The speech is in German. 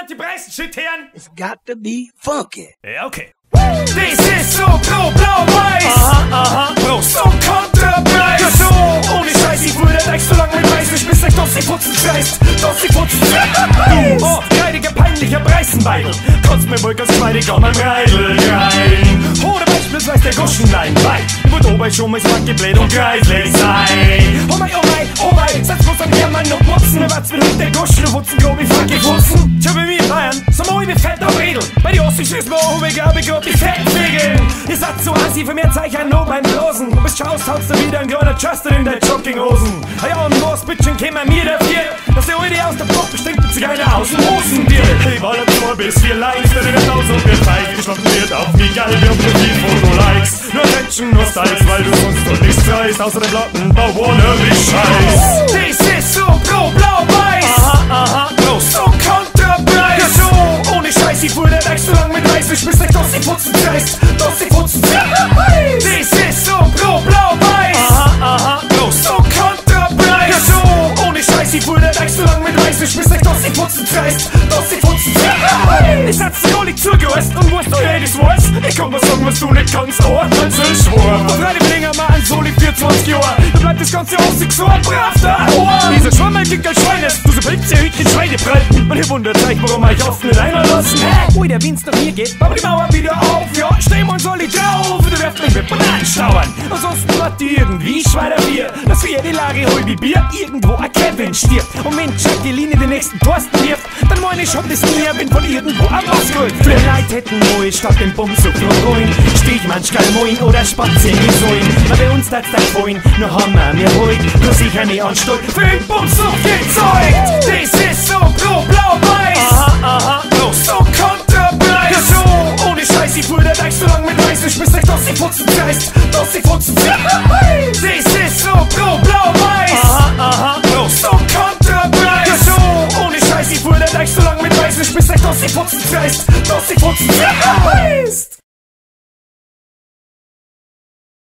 jemand die Preisen zitieren? It's got to be funky. Ja, okay. Das ist so blau-weiß. Aha, Bro, so Konterpreis. Ja, so, ohne Scheiß, ich würde gleich so lange mit Preis nicht bis gleich dass sie putzen kreist. Dass sie putzen kreist. Oh, reidiger, peinlicher Preisenbeidel. Kannst mir wohl ganz zweitig an meinem Reidel rein. Oder beispielsweise der Guschenlein, weil wird oben schon mal so gebläht und kreislich sein. Oh mein, setz bloß an Hermann und Mutzen. Was will mit der Guschen, Wutzen, glaub ich, fuck, ich Wutzen. Tja, bei mir in Bayern, so moi wie fett auf Redel. Bei die Ossis ist mir auch egal, ich glaub, die Fettfegeln. Ihr seid so assi, für mehr Zeichen nur beim Blosen. Du bist schaust, haust du wieder ein kleiner Justin in der Jogginghosen. Ja, und was, Bitchen, käme mir dafür, dass der heute aus der Pop bestimmt mit sich einer aus dem Hosen dir. Hey, weil er 2 bis 4 Lines, für den Haus und wird feig geschlossen wird auf wie geil, wir Profil, Foto-Likes. Nur Menschen, nur Styles, weil du sonst doch nichts reißt, außer dem Plattenbau, wannabe-Scheiß. Das ist so blau-weiß. Aha, Bro, so Konterpreis. Ja, so, ohne Scheiß, ich wurde gleich so lang mit 30 bis gleich dass sie putzen kreist. Dass sie putzen kreist. Das ist so blau-weiß. Aha, Bro, so Konterpreis. Ja, so, ohne Scheiß, ich wurde gleich so lang mit 30 bis gleich dass sie putzen kreist. Dass sie putzen kreist. Ich hat's dir nicht zugehört und wusst, ey, das war's. Ich kann was sagen, was du nicht kannst, oh, ganz so schwor. Und drei die Finger mal an Soli 24 Jahre. Da bleibt das Ganze auf sich so ein brav da. Dieser Schwammerl klingt als Schweines, du so bringst ja Hütchen Schweinebrett. Und ihr wundert euch, warum ich oft nicht einlassen. Ui, der Wind's nach mir geht, aber die Mauer wieder auf, ja. Stehen wir uns alle drauf, du wirft mich mit Bananen stauern. Ansonsten bleibt die irgendwie Schweider Bier, dass wir die Lage hol wie Bier, irgendwo ein Kevin stirbt. Und wenn Jacqueline den nächsten Thorsten wirft, dann meine ich schon das nie, bin von irgendwo am Ausgeholt. Viele Leute hätten neu statt dem Bums so freuen. Steh ich manchmal moin oder spazieren in Säulen. Na bei uns tat's dann vorhin, nur haben wir ruhig, nur sicher nicht anstolz. Für den Bums so viel Zeug. Das ist so blau-weiß. Aha, Bro, so Konterpreis. Ja, so, ohne Scheiß, ich wurde gleich so lang mit 30 bis gleich dass sie putzen kreist. Dass sie putzen kreist. Das ist so blau-weiß. Aha, Bro, so Konterpreis. Ja, so, ohne Scheiß, ich wurde gleich so lang mit 30 bis gleich dass sie putzen kreist. Dass sie putzen kreist.